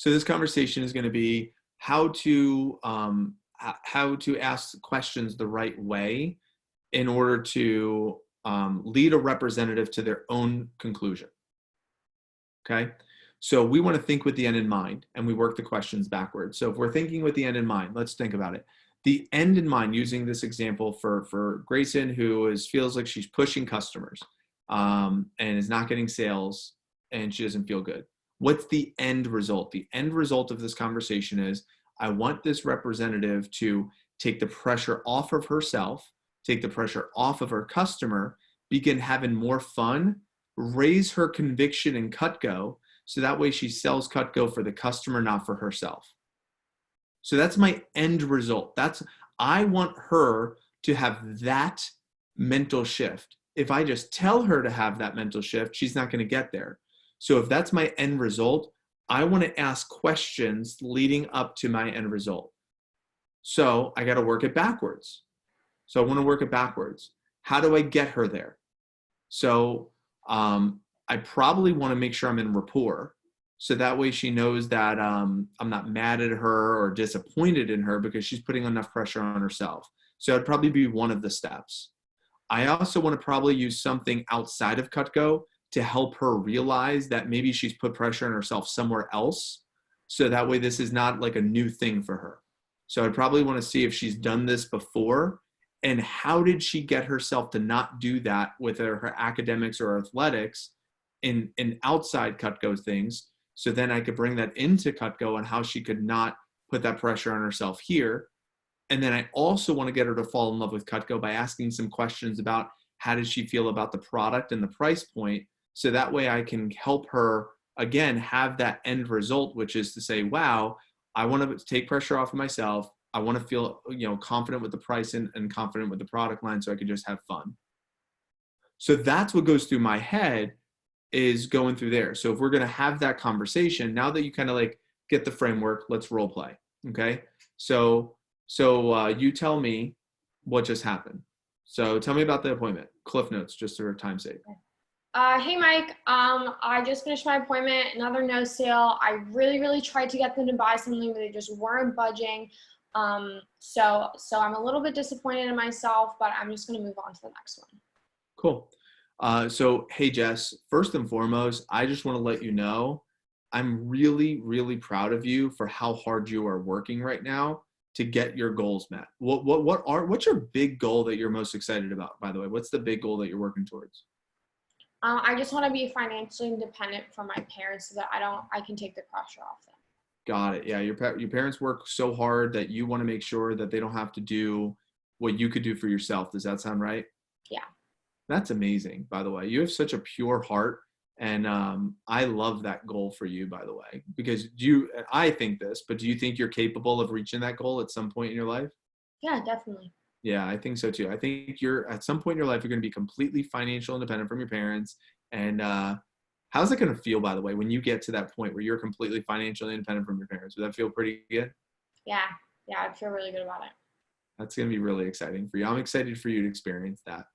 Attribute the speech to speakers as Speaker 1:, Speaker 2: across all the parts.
Speaker 1: So this conversation is going to be how to ask questions the right way in order to lead a representative to their own conclusion. Okay. So we want to think with the end in mind, and we work the questions backwards. So if we're thinking with the end in mind, let's think about it. The end in mind, using this example for Grayson, who feels like she's pushing customers and is not getting sales, and she doesn't feel good. What's the end result? The end result of this conversation is, I want this representative to take the pressure off of herself, take the pressure off of her customer, begin having more fun, raise her conviction in Cutco, so that way she sells Cutco for the customer, not for herself. So that's my end result. I want her to have that mental shift. If I just tell her to have that mental shift, she's not going to get there. So if that's my end result, I want to ask questions leading up to my end result. So I got to work it backwards. So I want to work it backwards. How do I get her there? So I probably want to make sure I'm in rapport. So that way she knows that I'm not mad at her or disappointed in her because she's putting enough pressure on herself. So it'd probably be one of the steps. I also want to probably use something outside of Cutco to help her realize that maybe she's put pressure on herself somewhere else. So that way this is not like a new thing for her. So I'd probably want to see if she's done this before, and how did she get herself to not do that with her academics or athletics in outside Cutco things. So then I could bring that into Cutco and how she could not put that pressure on herself here. And then I also want to get her to fall in love with Cutco by asking some questions about how does she feel about the product and the price point. So that way I can help her, again, have that end result, which is to say, wow, I want to take pressure off of myself. I want to feel, confident with the price and confident with the product line so I could just have fun. So that's what goes through my head, is going through there. So if we're going to have that conversation, now that you kind of like get the framework, let's role play. Okay. So you tell me what just happened. So tell me about the appointment. Cliff notes, just for time's sake.
Speaker 2: Hey, Mike. I just finished my appointment, another no sale. I really tried to get them to buy something, but they just weren't budging. So I'm a little bit disappointed in myself, but I'm just going to move on to the next one.
Speaker 1: Cool. So, hey, Jess, first and foremost, I just want to let you know, I'm really proud of you for how hard you are working right now to get your goals met. What's your big goal that you're most excited about, by the way? What's the big goal that you're working towards?
Speaker 2: I just want to be financially independent from my parents so that I can take the pressure off them.
Speaker 1: Got it. Yeah. Your parents work so hard that you want to make sure that they don't have to do what you could do for yourself. Does that sound right?
Speaker 2: Yeah.
Speaker 1: That's amazing, by the way. You have such a pure heart. And I love that goal for you, by the way, because I think this, but do you think you're capable of reaching that goal at some point in your life?
Speaker 2: Yeah, definitely.
Speaker 1: Yeah, I think so too. I think at some point in your life, you're going to be completely financial independent from your parents. And how's it going to feel, by the way, when you get to that point where you're completely financially independent from your parents? Would that feel pretty good?
Speaker 2: Yeah, I feel really good about it.
Speaker 1: That's going to be really exciting for you. I'm excited for you to experience that.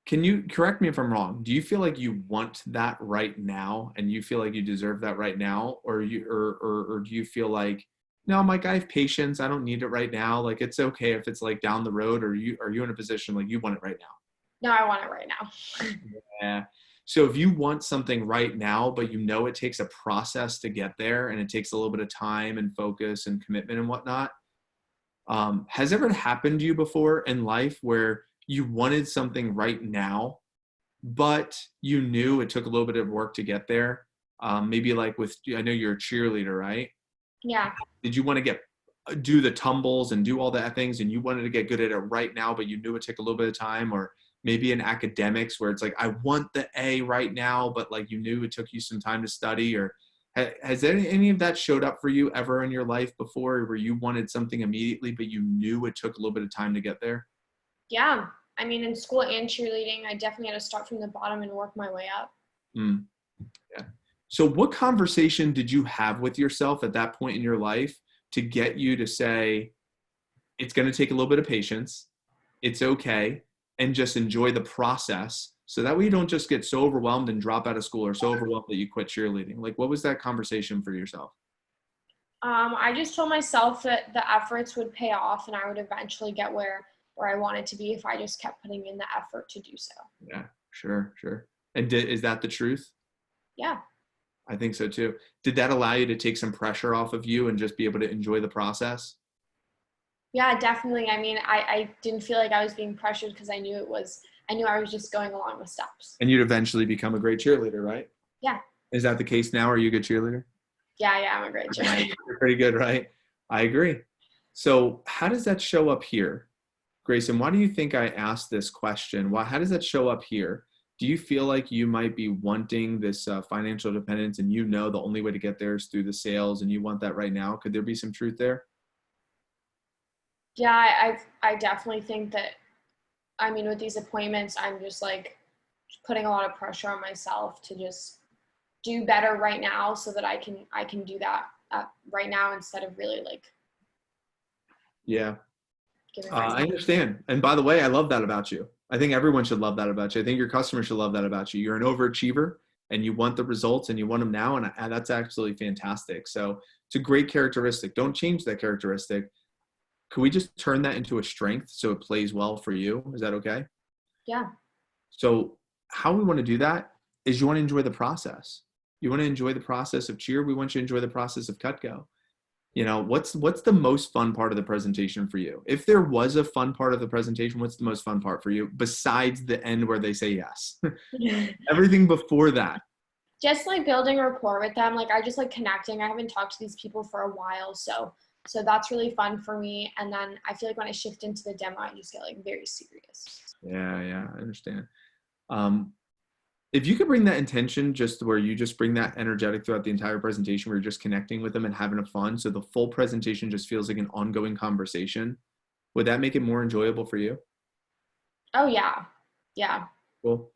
Speaker 1: Can you correct me if I'm wrong? Do you feel like you want that right now and you feel like you deserve that right now? Or do you feel like, no, Mike, I have patience. I don't need it right now. Like, it's okay if it's like down the road, or are you in a position like you want it right now?
Speaker 2: No, I want it right now.
Speaker 1: Yeah. So if you want something right now, but it takes a process to get there, and it takes a little bit of time and focus and commitment and whatnot. Has it ever happened to you before in life where you wanted something right now, but you knew it took a little bit of work to get there? Maybe like I know you're a cheerleader, right?
Speaker 2: Yeah.
Speaker 1: Did you want to do the tumbles and do all that things, and you wanted to get good at it right now, but you knew it took a little bit of time? Or maybe in academics where it's like, I want the A right now, but like you knew it took you some time to study? Or has any of that showed up for you ever in your life before, where you wanted something immediately, but you knew it took a little bit of time to get there?
Speaker 2: Yeah. I mean, in school and cheerleading, I definitely had to start from the bottom and work my way up.
Speaker 1: Yeah. So what conversation did you have with yourself at that point in your life to get you to say, it's going to take a little bit of patience, it's okay, and just enjoy the process So that way you don't just get so overwhelmed and drop out of school, or so overwhelmed that you quit cheerleading. Like, what was that conversation for yourself?
Speaker 2: I just told myself that the efforts would pay off and I would eventually get where I wanted to be if I just kept putting in the effort to do so.
Speaker 1: Yeah, sure, sure. And is that the truth?
Speaker 2: Yeah.
Speaker 1: I think so too. Did that allow you to take some pressure off of you and just be able to enjoy the process?
Speaker 2: Yeah, definitely. I mean, I didn't feel like I was being pressured because I knew I was just going along with steps.
Speaker 1: And you'd eventually become a great cheerleader, right?
Speaker 2: Yeah.
Speaker 1: Is that the case now? Are you a good cheerleader?
Speaker 2: Yeah, I'm a great cheerleader.
Speaker 1: You're pretty good, right? I agree. So how does that show up here? Grayson, why do you think I asked this question? How does that show up here? Do you feel like you might be wanting this financial dependence, and you know the only way to get there is through the sales, and you want that right now? Could there be some truth there?
Speaker 2: Yeah, I definitely think that, I mean, with these appointments, I'm just like putting a lot of pressure on myself to just do better right now so that I can do that right now instead of really like
Speaker 1: Yeah,
Speaker 2: giving
Speaker 1: I
Speaker 2: myself.
Speaker 1: understand. And by the way, I love that about you. I think everyone should love that about you. I think your customers should love that about you. You're an overachiever and you want the results and you want them now. And that's absolutely fantastic. So it's a great characteristic. Don't change that characteristic. Could we just turn that into a strength so it plays well for you? Is that okay?
Speaker 2: Yeah.
Speaker 1: So how we want to do that is you want to enjoy the process. You want to enjoy the process of cheer. We want you to enjoy the process of Cutco. You know, what's the most fun part of the presentation for you? If there was a fun part of the presentation, what's the most fun part for you besides the end where they say yes? Everything before that.
Speaker 2: Just like building rapport with them. Like I just like connecting. I haven't talked to these people for a while, so that's really fun for me. And then I feel like when I shift into the demo, I just get like very serious.
Speaker 1: Yeah, I understand. Um, if you could bring that intention just where you just bring that energetic throughout the entire presentation, where you're just connecting with them and having a fun, so the full presentation just feels like an ongoing conversation, would that make it more enjoyable for you?
Speaker 2: Oh yeah. Yeah.
Speaker 1: Cool.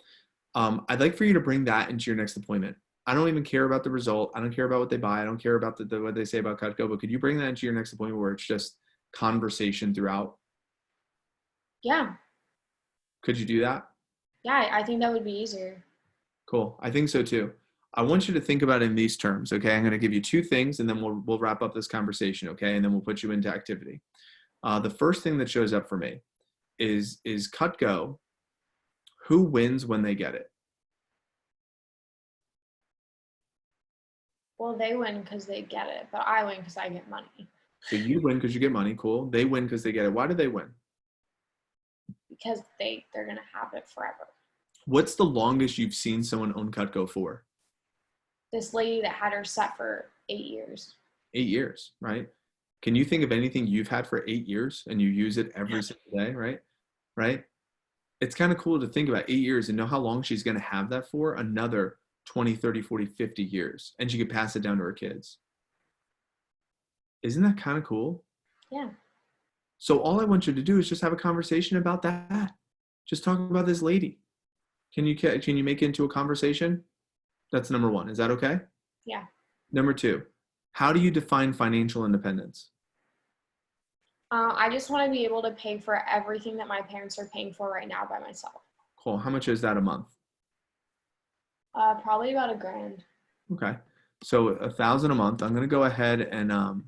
Speaker 1: I'd like for you to bring that into your next appointment. I don't even care about the result. I don't care about what they buy. I don't care about what they say about Cutco, but could you bring that into your next appointment where it's just conversation throughout?
Speaker 2: Yeah.
Speaker 1: Could you do that?
Speaker 2: Yeah. I think that would be easier.
Speaker 1: Cool. I think so too. I want you to think about it in these terms. Okay. I'm going to give you two things and then we'll wrap up this conversation. Okay. And then we'll put you into activity. The first thing that shows up for me is Cutco. Who wins when they get it?
Speaker 2: Well, they win because they get it, but I win because I get money.
Speaker 1: So you win because you get money. Cool. They win because they get it. Why do they win?
Speaker 2: Because they're gonna have it forever.
Speaker 1: What's the longest you've seen someone own Cutco for?
Speaker 2: This lady that had her set for 8 years.
Speaker 1: 8 years, right? Can you think of anything you've had for 8 years and you use it every single day, right? Right? It's kind of cool to think about 8 years and know how long she's going to have that for, another 20, 30, 40, 50 years. And she could pass it down to her kids. Isn't that kind of cool?
Speaker 2: Yeah.
Speaker 1: So all I want you to do is just have a conversation about that. Just talk about this lady. Can you make it into a conversation? That's number one. Is that okay?
Speaker 2: Yeah.
Speaker 1: Number two, how do you define financial independence?
Speaker 2: I just want to be able to pay for everything that my parents are paying for right now by myself.
Speaker 1: Cool. How much is that a month?
Speaker 2: Probably about $1,000.
Speaker 1: Okay. So 1,000 a month. I'm going to go ahead and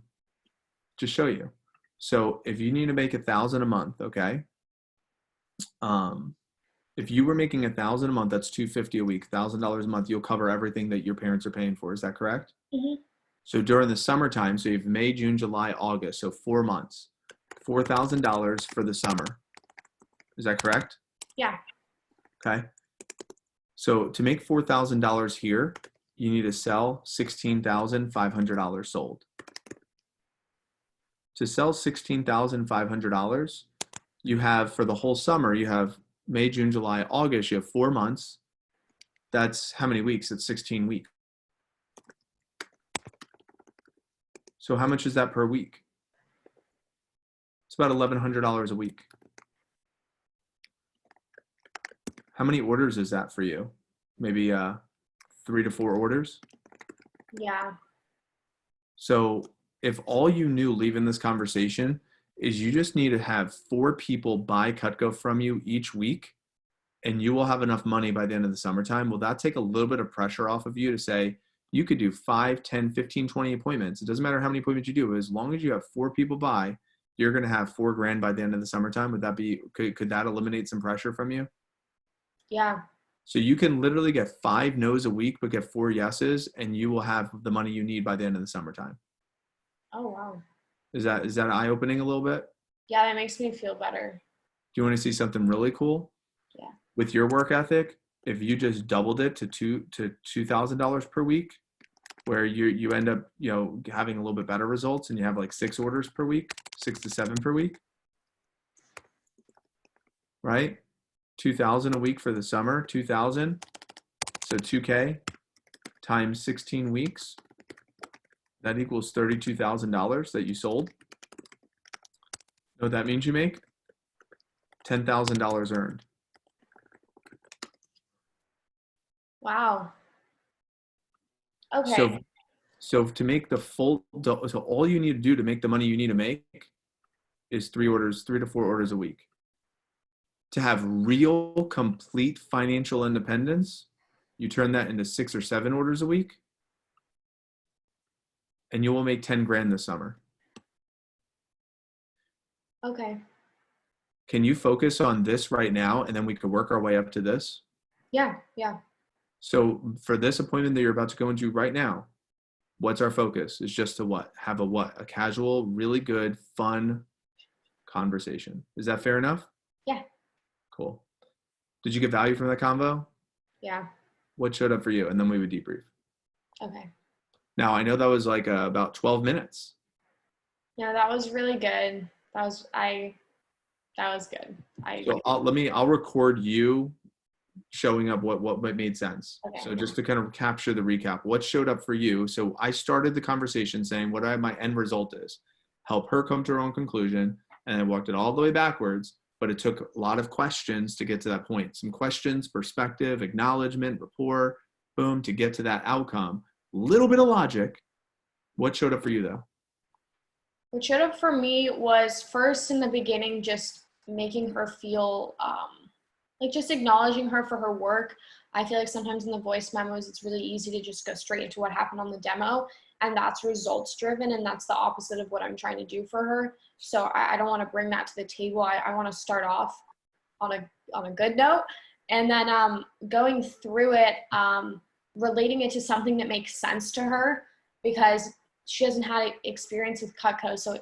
Speaker 1: just show you. So if you need to make 1,000 a month, okay. If you were making 1,000 a month, that's $250 a week. $1,000 a month, you'll cover everything that your parents are paying for. Is that correct?
Speaker 2: Mm-hmm.
Speaker 1: So during the summertime, so you have May, June, July, August, so 4 months, $4,000 for the summer. Is that correct?
Speaker 2: Yeah.
Speaker 1: Okay. So to make $4,000 here, you need to sell $16,500 sold. To sell $16,500, you have for the whole summer, you have May, June, July, August, you have 4 months. That's how many weeks? It's 16 weeks. So how much is that per week? It's about $1,100 a week. How many orders is that for you? Maybe 3 to 4 orders?
Speaker 2: Yeah.
Speaker 1: So if all you knew leaving this conversation is you just need to have 4 people buy Cutco from you each week, and you will have enough money by the end of the summertime, will that take a little bit of pressure off of you to say, you could do 5, 10, 15, 20 appointments. It doesn't matter how many appointments you do. As long as you have 4 people buy, you're going to have $4,000 by the end of the summertime. Would that be, could that eliminate some pressure from you?
Speaker 2: Yeah.
Speaker 1: So you can literally get 5 no's a week, but get 4 yeses, and you will have the money you need by the end of the summertime.
Speaker 2: Oh, wow.
Speaker 1: Is that eye-opening a little bit?
Speaker 2: Yeah, that makes me feel better.
Speaker 1: Do you want to see something really cool?
Speaker 2: Yeah.
Speaker 1: With your work ethic, if you just doubled it to $2,000 per week, where you end up, having a little bit better results, and you have like 6 orders per week, 6 to 7 per week, right? 2,000 a week for the summer, 2,000, so 2K times 16 weeks, that equals $32,000 that you sold. You know what that means you make? $10,000 earned.
Speaker 2: Wow. Okay.
Speaker 1: So to make the full, so all you need to do to make the money you need to make is 3 to 4 orders a week. To have real, complete financial independence, you turn that into 6 or 7 orders a week, and you will make $10,000 this summer.
Speaker 2: Okay.
Speaker 1: Can you focus on this right now, and then we could work our way up to this?
Speaker 2: Yeah. Yeah.
Speaker 1: So for this appointment that you're about to go into right now, what's our focus? Is just to what? Have a casual, really good, fun conversation. Is that fair enough?
Speaker 2: Yeah.
Speaker 1: Cool. Did you get value from that convo?
Speaker 2: Yeah.
Speaker 1: What showed up for you? And then we would debrief.
Speaker 2: Okay.
Speaker 1: Now, I know that was like about 12 minutes.
Speaker 2: Yeah, that was really good. That was good.
Speaker 1: So I'll record you showing up what made sense.
Speaker 2: Okay.
Speaker 1: So just to kind of capture the recap, what showed up for you? So I started the conversation saying what my end result is, help her come to her own conclusion, and I walked it all the way backwards, but it took a lot of questions to get to that point. Some questions, perspective, acknowledgement, rapport, boom, to get to that outcome. Little bit of logic. What showed up for you though?
Speaker 2: What showed up for me was first in the beginning, just making her feel like just acknowledging her for her work. I feel like sometimes in the voice memos, it's really easy to just go straight into what happened on the demo, and that's results driven, and that's the opposite of what I'm trying to do for her. So I don't want to bring that to the table. I want to start off on a good note, and then going through it, relating it to something that makes sense to her, because she hasn't had experience with Cutco, so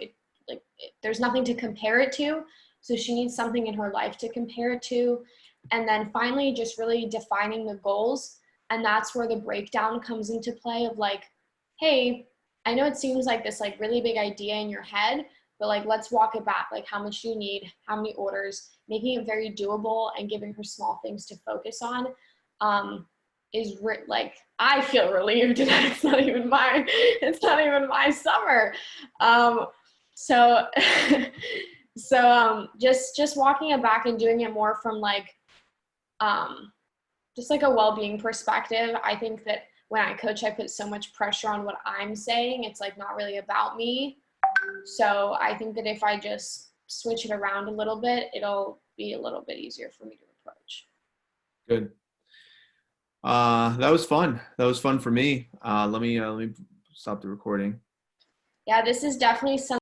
Speaker 2: there's nothing to compare it to. So she needs something in her life to compare it to. And then finally, just really defining the goals. And that's where the breakdown comes into play of like, hey, I know it seems like this like really big idea in your head, but like, let's walk it back. Like, how much do you need? How many orders? Making it very doable and giving her small things to focus on. Like, I feel relieved that it's not even my summer. So just walking it back and doing it more from like just like a well-being perspective. I think that when I coach, I put so much pressure on what I'm saying. It's like not really about me. So I think that if I just switch it around a little bit, it'll be a little bit easier for me to approach.
Speaker 1: Good. That was fun. That was fun for me. Let me stop the recording.
Speaker 2: Yeah, this is definitely something